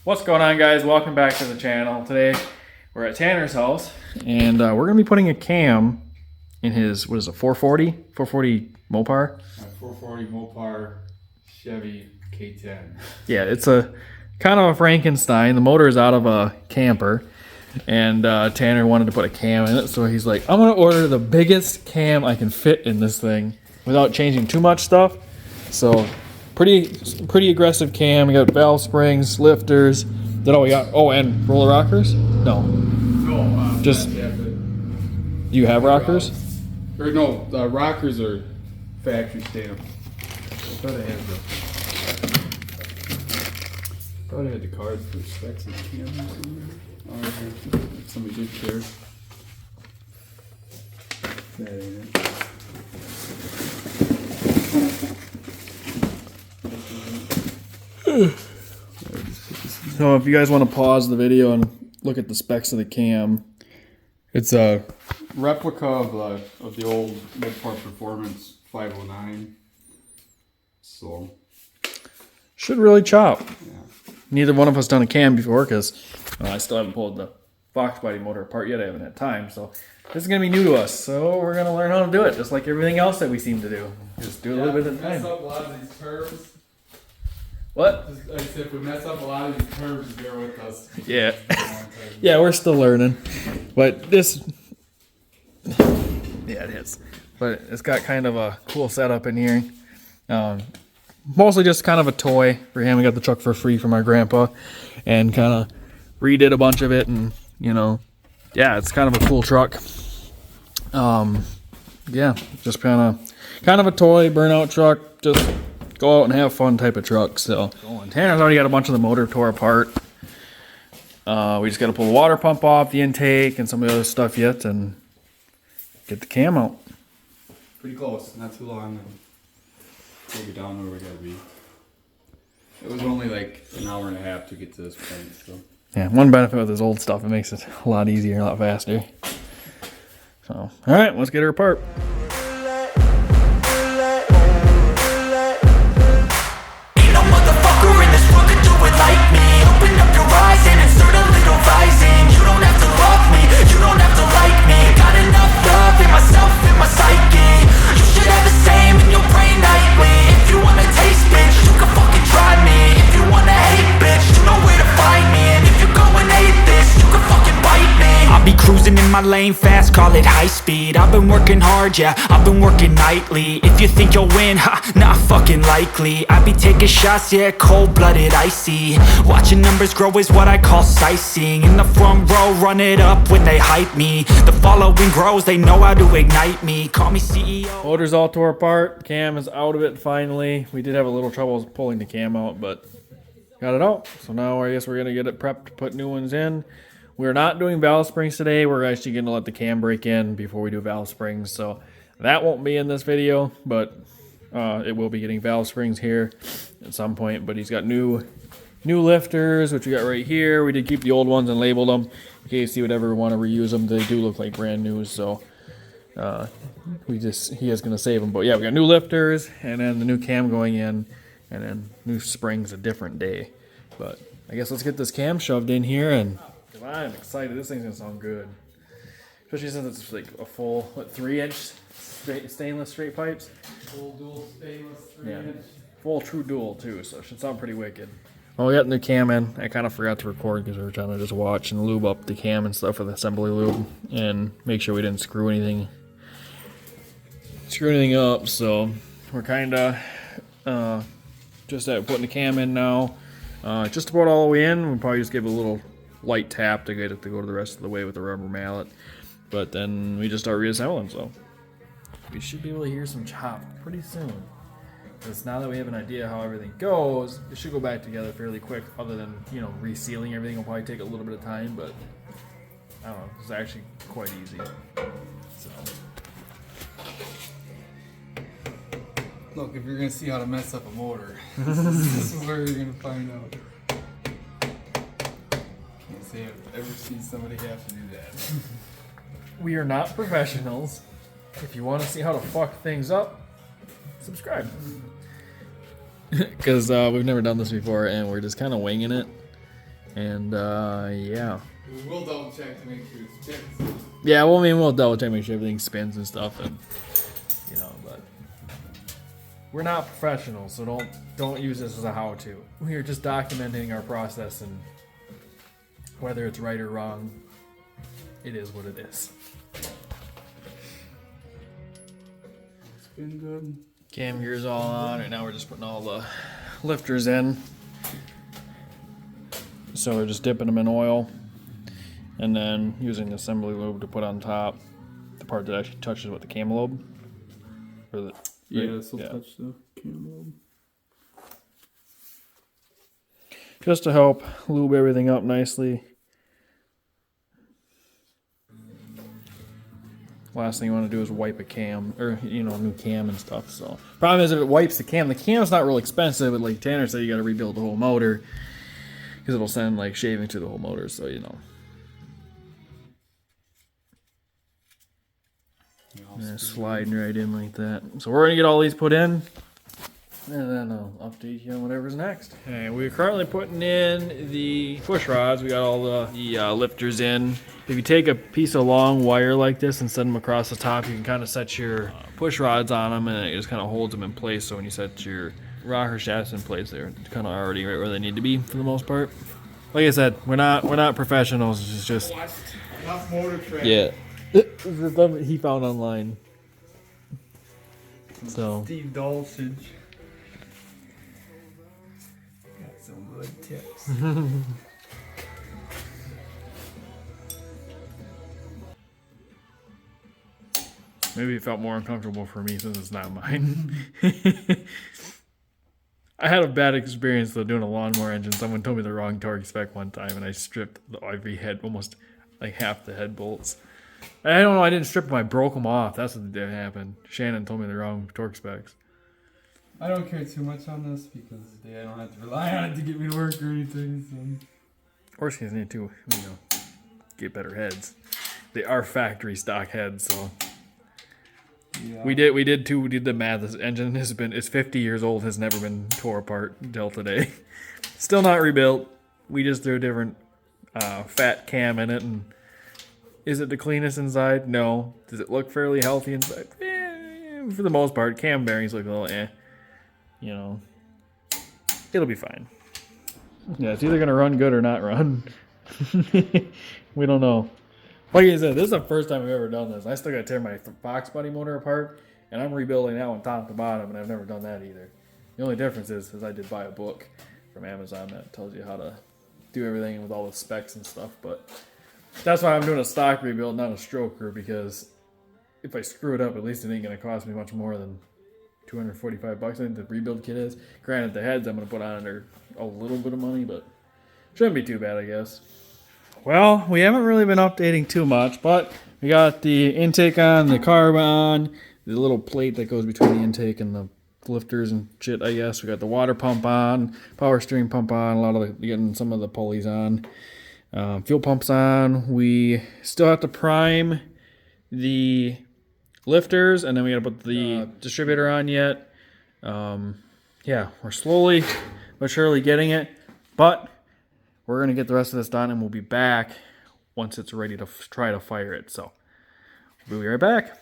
What's going on, guys? Welcome back to the channel. Today we're at Tanner's house and we're gonna be putting a cam in his, what is it, 440 Mopar? 440 Mopar Chevy K10. Yeah, it's a kind of a Frankenstein. The motor is out of a camper and Tanner wanted to put a cam in it, so he's like, I'm gonna order the biggest cam I can fit in this thing without changing too much stuff. So pretty aggressive cam. We got valve springs, lifters. That all we got? Oh, and roller rockers? No. No, just. Do you have rockers? Or no, the rockers are factory stamp. I thought I had the cards for specs and cam or something. Oh, yeah. Somebody did care. That ain't it. So if you guys want to pause the video and look at the specs of the cam, It's a replica of the old Mopar Performance 509. So should really chop. yeah. Neither one of us done a cam before because I still haven't pulled the Fox body motor apart yet. I haven't had time, so this is gonna be new to us. So we're gonna learn how to do it, just like everything else that we seem to do. Just do a little bit at a time. Mess up a lot of these curves. What? I said if we mess up a lot of these curves, bear with us. Yeah. Yeah, we're still learning. But this, yeah, it is. But it's got kind of a cool setup in here. Mostly just kind of a toy for him. We got the truck for free from our grandpa and kind of redid a bunch of it. And, you know, yeah, it's kind of a cool truck. Yeah, just kind of a toy, burnout truck. Just go out and have fun type of truck. So Tanner's already got a bunch of the motor tore apart. We just got to pull the water pump off, the intake, and some of the other stuff yet, and get the cam out. Pretty close, not too long. We'll be down where we gotta be. It was only like an hour and a half to get to this point. So Yeah, one benefit with this old stuff, it makes it a lot easier, a lot faster. So, all right, let's get her apart. Cruising in my lane fast, call it high speed. I've been working hard, yeah, I've been working nightly. If you think you'll win, ha, not fucking likely. I be taking shots, yeah, cold-blooded, icy. Watching numbers grow is what I call sightseeing. In the front row, run it up when they hype me. The following grows, they know how to ignite me. Call me CEO. Motor's all tore apart, cam is out of it finally. We did have a little trouble pulling the cam out, but got it out. So now I guess we're gonna get it prepped to put new ones in. We're not doing valve springs today. We're actually going to let the cam break in before we do valve springs. So that won't be in this video, but it will be getting valve springs here at some point. But he's got new lifters, which we got right here. We did keep the old ones and labeled them in case he would ever want to reuse them. They do look like brand new, so he is going to save them. But yeah, we got new lifters and then the new cam going in and then new springs a different day. But I guess let's get this cam shoved in here and I'm excited. This thing's gonna sound good, especially since it's like a full 3-inch stainless straight pipes. full dual stainless 3-inch. Full true dual too, so it should sound pretty wicked. Well, we got the new cam in. I kind of forgot to record because we were trying to just watch and lube up the cam and stuff with assembly lube and make sure we didn't screw anything up. So we're kind of just at putting the cam in now. Just about all the way in. We'll probably just give it a little light tap to get it to go to the rest of the way with the rubber mallet, but then we just start reassembling, so we should be able to hear some chop pretty soon. Because now that we have an idea how everything goes, it should go back together fairly quick. Other than, you know, resealing everything will probably take a little bit of time, but I don't know, it's actually quite easy. So Look, if you're gonna see how to mess up a motor, this is where you're gonna find out. Can't say I've ever seen somebody have to do that. we are not professionals. If you want to see how to fuck things up, subscribe. Because we've never done this before and we're just kind of winging it. And yeah. We'll double check to make sure it spins. Yeah, well, I mean, we'll double check, make sure everything spins and stuff, and you know, but we're not professionals, so don't use this as a how-to. We are just documenting our process, and whether it's right or wrong, it is what it is. It's been good. Cam gear's all on. Right now we're just putting all the lifters in. So we're just dipping them in oil and then using the assembly lube to put on top the part that actually touches with the cam lobe. Or the, Yeah, this will touch the cam lobe. Just to help lube everything up nicely. Last thing you want to do is wipe a cam, or new cam and stuff. So problem is if it wipes the cam's not real expensive, but like Tanner said, you got to rebuild the whole motor because it'll send like shaving to the whole motor. So and sliding right in like that. So we're gonna get all these put in, and then I'll update you on whatever's next. Okay, we're currently putting in the push rods. We got all the lifters in. If you take a piece of long wire like this and send them across the top, you can kind of set your push rods on them, and it just kind of holds them in place. So when you set your rocker shafts in place, they're kind of already right where they need to be for the most part. Like I said, we're not professionals. It's just Not motor trade. yeah. This is something he found online. So Steve Dulcich. Got some good tips. maybe it felt more uncomfortable for me since it's not mine. I had a bad experience though doing a lawnmower engine. Someone told me the wrong torque spec one time, and I stripped the IV head, almost like half the head bolts. I don't know. I didn't strip them. I broke them off. That's what did happen. Shannon told me the wrong torque specs. I don't care too much on this because I don't have to rely on it to get me to work or anything. So. Horse cans need to, get better heads. They are factory stock heads, so. Yeah. We did the math. This engine is 50 years old, has never been tore apart until today. Still not rebuilt. We just threw a different fat cam in it, and is it the cleanest inside? No. Does it look fairly healthy inside? For the most part, cam bearings look a little It'll be fine. Yeah, it's either gonna run good or not run. We don't know. Like I said, this is the first time I've ever done this. I still got to tear my Fox Buddy motor apart, and I'm rebuilding that one top to bottom, and I've never done that either. The only difference is I did buy a book from Amazon that tells you how to do everything with all the specs and stuff, but that's why I'm doing a stock rebuild, not a stroker, because if I screw it up, at least it ain't going to cost me much more than $245 I think the rebuild kit is. Granted, the heads I'm going to put on it are a little bit of money, but shouldn't be too bad, I guess. Well, we haven't really been updating too much, but we got the intake on, the carb on, the little plate that goes between the intake and the lifters and shit, I guess. We got the water pump on, power steering pump on, getting some of the pulleys on, fuel pumps on. We still have to prime the lifters, and then we got to put the distributor on yet. Yeah, we're slowly but surely getting it, but we're going to get the rest of this done, and we'll be back once it's ready to try to fire it. So we'll be right back.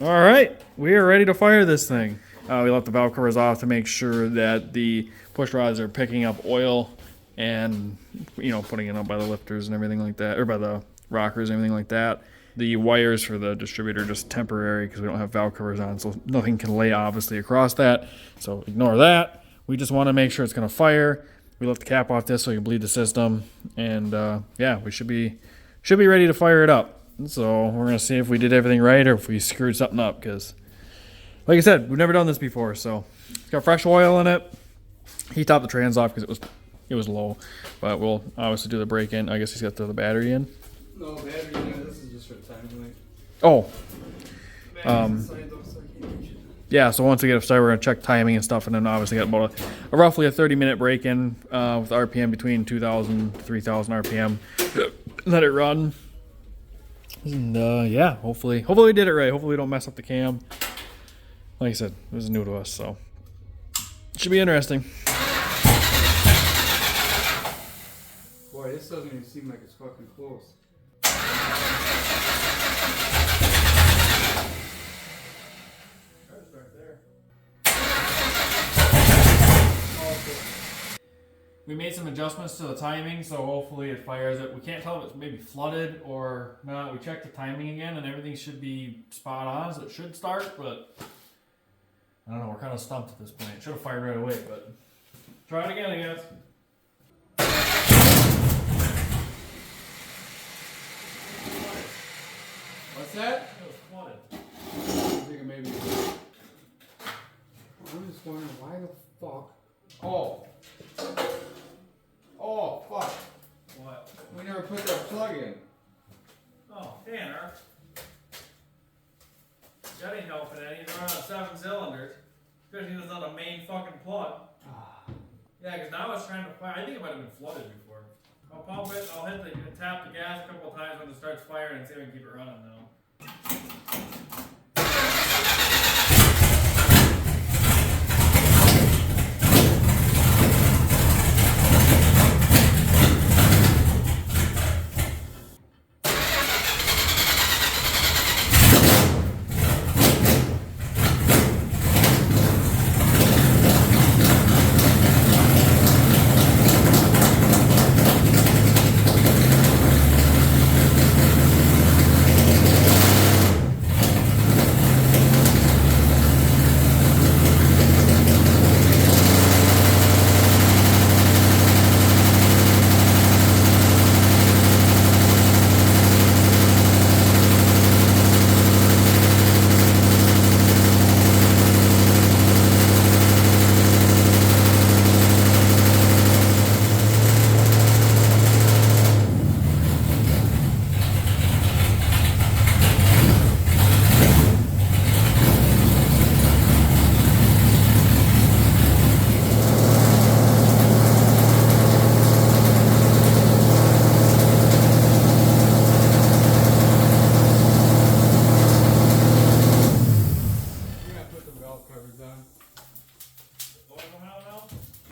All right, we are ready to fire this thing. We left the valve covers off to make sure that the push rods are picking up oil and, putting it up by the lifters and everything like that, or by the rockers and everything like that. The wires for the distributor are just temporary because we don't have valve covers on, so nothing can lay obviously across that. So ignore that. We just want to make sure it's going to fire. We left the cap off this so you can bleed the system, and yeah, we should be ready to fire it up. So we're going to see if we did everything right or if we screwed something up, because like I said, we've never done this before. So it's got fresh oil in it. He topped the trans off because it was low, but we'll obviously do the break in. I guess he's got to throw the battery in. No battery in it. This is just for the timing light. Oh. Yeah, so once we get it started, we're going to check timing and stuff, and then obviously got about a roughly a 30-minute break-in with RPM between 2,000 to 3,000 RPM. Let it run. And yeah, hopefully we did it right. Hopefully we don't mess up the cam. Like I said, it was new to us, so it should be interesting. Boy, this doesn't even seem like it's fucking close. We made some adjustments to the timing, so hopefully it fires it. We can't tell if it's maybe flooded or not. We checked the timing again, and everything should be spot on, so it should start, but I don't know, we're kind of stumped at this point. It should have fired right away, but try it again, I guess. What's that? It was flooded. I'm thinking maybe. I'm just wondering why the fuck. Oh. Oh, fuck. What? We never put that plug in. Oh, Tanner. That ain't helping any. He's running on 7 cylinders. Especially if it's on the main fucking plug. Yeah, because now it's trying to fire. I think it might have been flooded before. I'll pump it, I'll tap the gas a couple of times when it starts firing and see if I can keep it running now.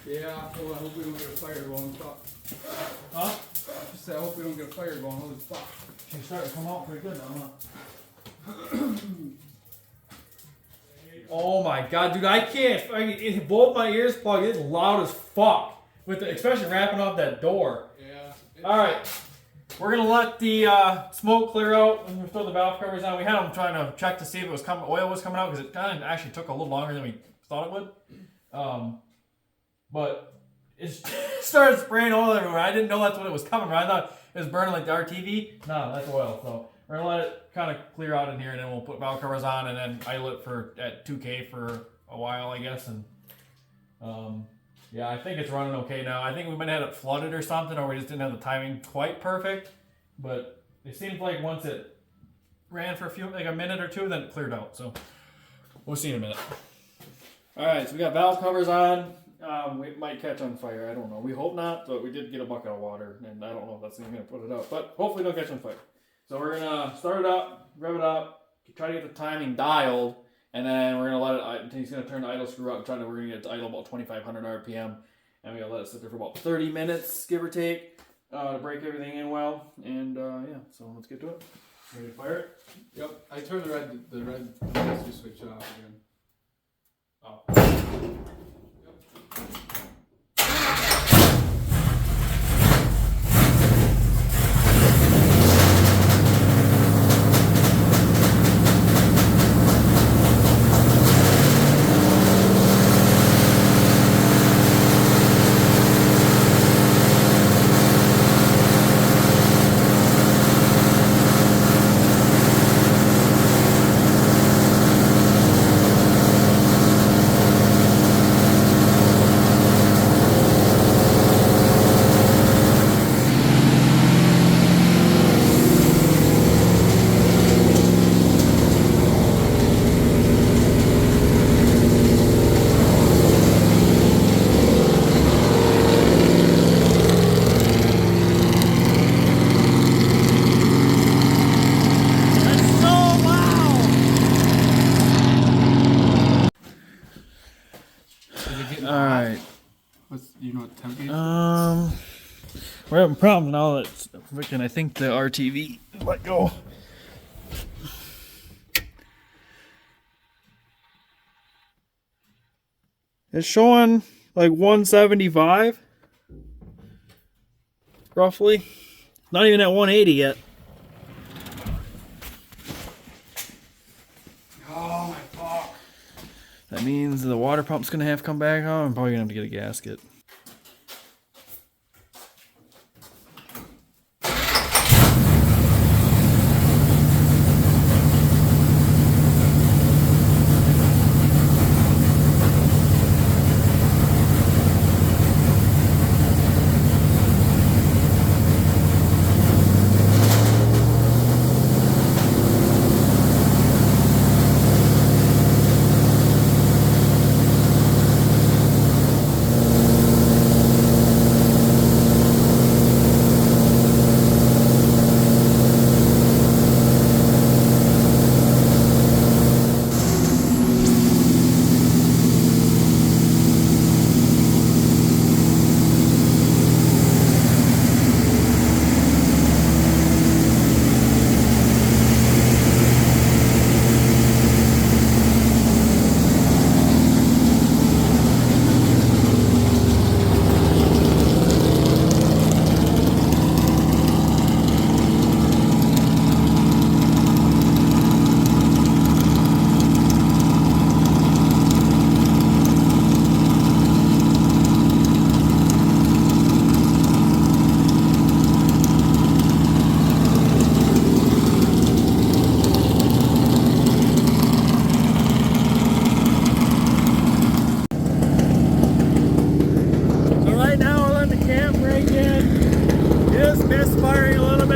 Yeah, well, I hope we don't get a fire going. Fuck. Huh? Just say I hope we don't get a fire going. Holy fuck. She's starting to come out pretty good now, huh? Oh my god, dude, I can't. Both my ears plugged. It's loud as fuck. With the, especially wrapping up that door. Yeah. Alright. We're gonna let the smoke clear out and we'll throw the valve covers on. We had them trying to check to see if it was oil was coming out because it kind of actually took a little longer than we thought it would. But it started spraying oil everywhere. I didn't know that's when it was coming. Right? I thought it was burning like the RTV. No, that's oil. So we're gonna let it kind of clear out in here, and then we'll put valve covers on, and then idle it for at 2K for a while, I guess. And yeah, I think it's running okay now. I think we might have had it flooded or something, or we just didn't have the timing quite perfect. But it seems like once it ran for a minute or two, then it cleared out. So we'll see in a minute. All right, so we got valve covers on. We might catch on fire. I don't know. We hope not, but we did get a bucket of water, and I don't know if that's even going to put it out. But hopefully don't catch on fire. So we're going to start it up, rev it up, try to get the timing dialed, and then we're going to let it, he's going to turn the idle screw up, we're going to get it to idle about 2,500 RPM, and we're going to let it sit there for about 30 minutes, give or take, to break everything in well. And yeah, so let's get to it. Ready to fire it? Yep. I turned the red master switch off again. Oh. What's, you know what temp gauge? We're having problems now that freaking, I think the RTV let go. It's showing like 175, roughly. Not even at 180 yet. Oh my fuck. That means the water pump's gonna have to come back on. I'm probably gonna have to get a gasket.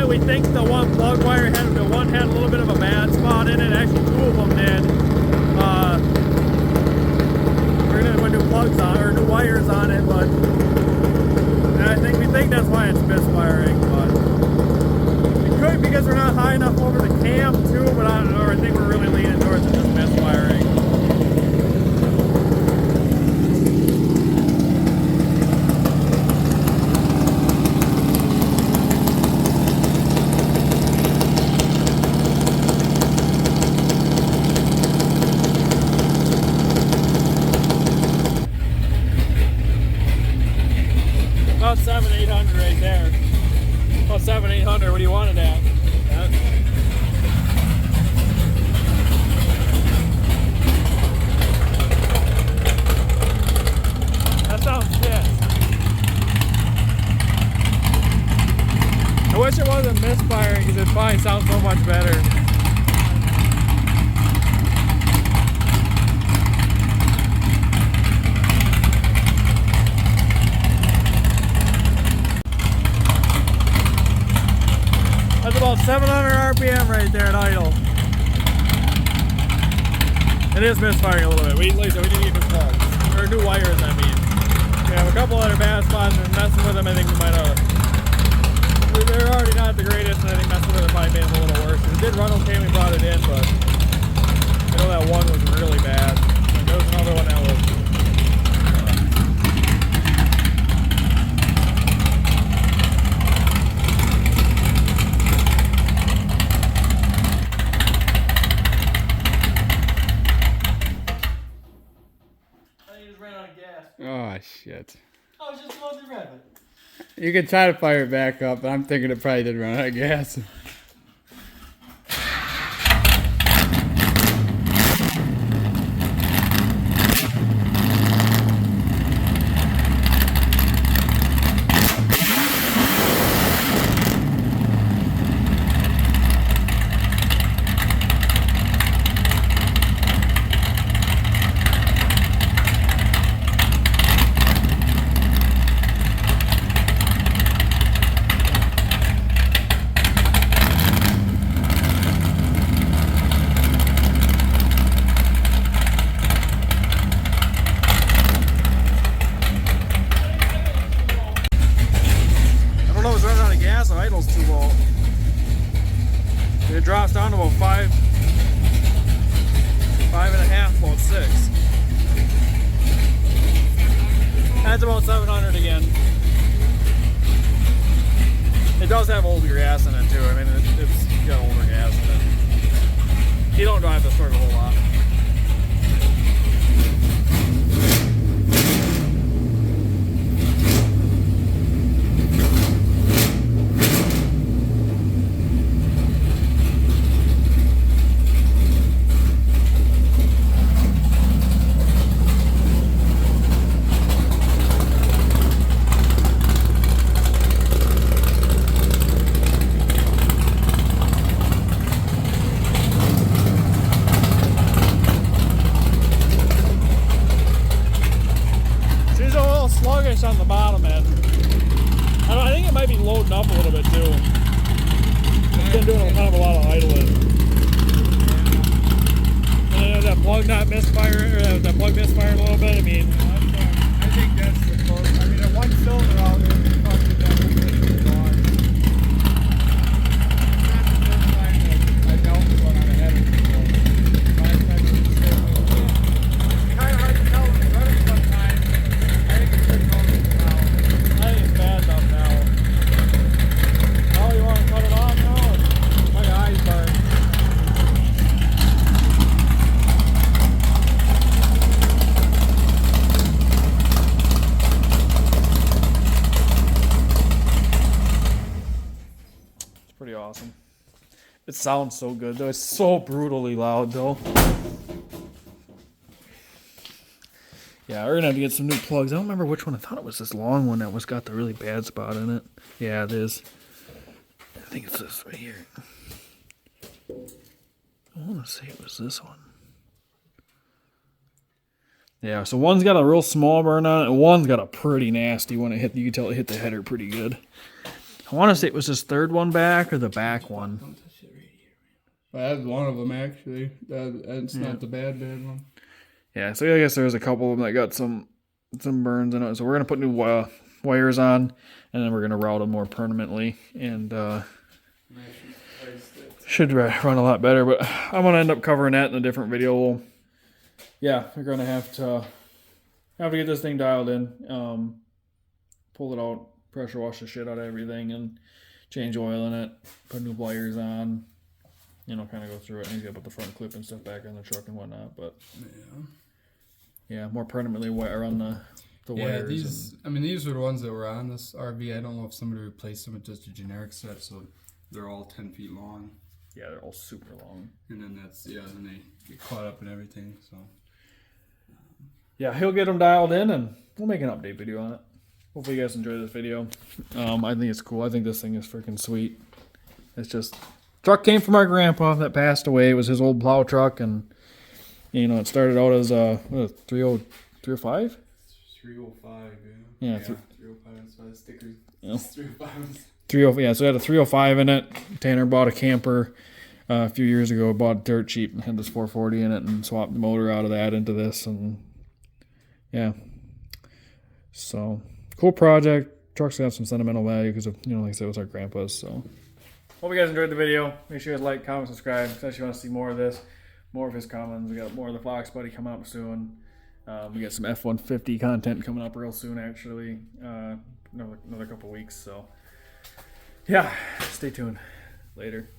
We think the one plug wire had a little bit of a bad spot in it. Actually, two of them did. We're gonna put new plugs on or new wires on it, but we think that's why it's misfiring. But it could because we're not high enough over the cam too. But I think we're really leaning towards it just misfiring. About 700-800 right there. About 700-800. What do you want it at? That sounds shit. I wish it wasn't misfiring because it probably sounds so much better. That's about 700 RPM right there at idle. It is misfiring a little bit. Like I said, we need to get new plugs. Or new wires, I mean. We have a couple other bad spots, and messing with them, I think we might have. They're already not the greatest, and I think messing with them might have made them a little worse. It did run okay when we brought it in, but I know that one was really bad. And there was another one that was. Oh shit. I was just about to rev it. You can try to fire it back up, but I'm thinking it probably did run out of gas. So idle's too low. It drops down to about 5.5, about 6. That's about 700 again. It does have older gas in it too. I mean, it's got older gas in it. You don't drive this truck a whole lot. Sluggish on the bottom end. I think it might be loading up a little bit too. It's been doing kind of a lot of idling. And then that plug not misfiring, or that plug misfiring a little bit. I mean, I think that's the close. I mean, that one cylinder out there, they probably that whole thing is gone. It's not the first time that I dealt with one on a heavy before. Last time it was so low. It's kind of hard to tell when you're running sometimes. I think it's pretty close now. I think it's bad enough now. Oh, you want to cut it off now? My eyes burn. It's pretty awesome. It sounds so good though. It's so brutally loud though. Yeah, we're gonna have to get some new plugs. I don't remember which one. I thought it was this long one that was got the really bad spot in it. Yeah, it is. I think it's this right here. I want to say it was this one. Yeah, so one's got a real small burn on it, and one's got a pretty nasty one. It hit. You can tell it hit the header pretty good. I want to say it was this third one back or the back one. That's one of them actually. That's not the bad one. Yeah, so I guess there's a couple of them that got some burns in it. So we're gonna put new wires on, and then we're gonna route them more permanently, and should run a lot better. But I'm gonna end up covering that in a different video. Yeah, we're gonna have to get this thing dialed in, pull it out, pressure wash the shit out of everything, and change oil in it, put new wires on. You know, kind of go through it, and he's got to put the front clip and stuff back on the truck and whatnot. But yeah, more permanently run the wires. I mean, these were the ones that were on this RV. I don't know if somebody replaced them with just a generic set, so they're all 10 feet long. Yeah, they're all super long. And then then they get caught up in everything. So yeah, he'll get them dialed in, and we'll make an update video on it. Hopefully you guys enjoy this video. I think it's cool. I think this thing is freaking sweet. It's just. Truck came from our grandpa that passed away. It was his old plow truck, and you know it started out as a 305. 305, yeah. Yeah, 305. That's why the stickers. Yeah. 305. 30. Yeah, so it had a 305 in it. Tanner bought a camper a few years ago. Bought dirt cheap and had this 440 in it, and swapped the motor out of that into this, and yeah. So cool project. Truck's got some sentimental value because of like I said, it was our grandpa's. So. Hope you guys enjoyed the video. Make sure you guys like, comment, subscribe. Especially if you want to see more of this, more of his comments. We got more of the Fox Buddy coming up soon. We got some F-150 content coming up real soon, actually. Another couple weeks. So, yeah, stay tuned. Later.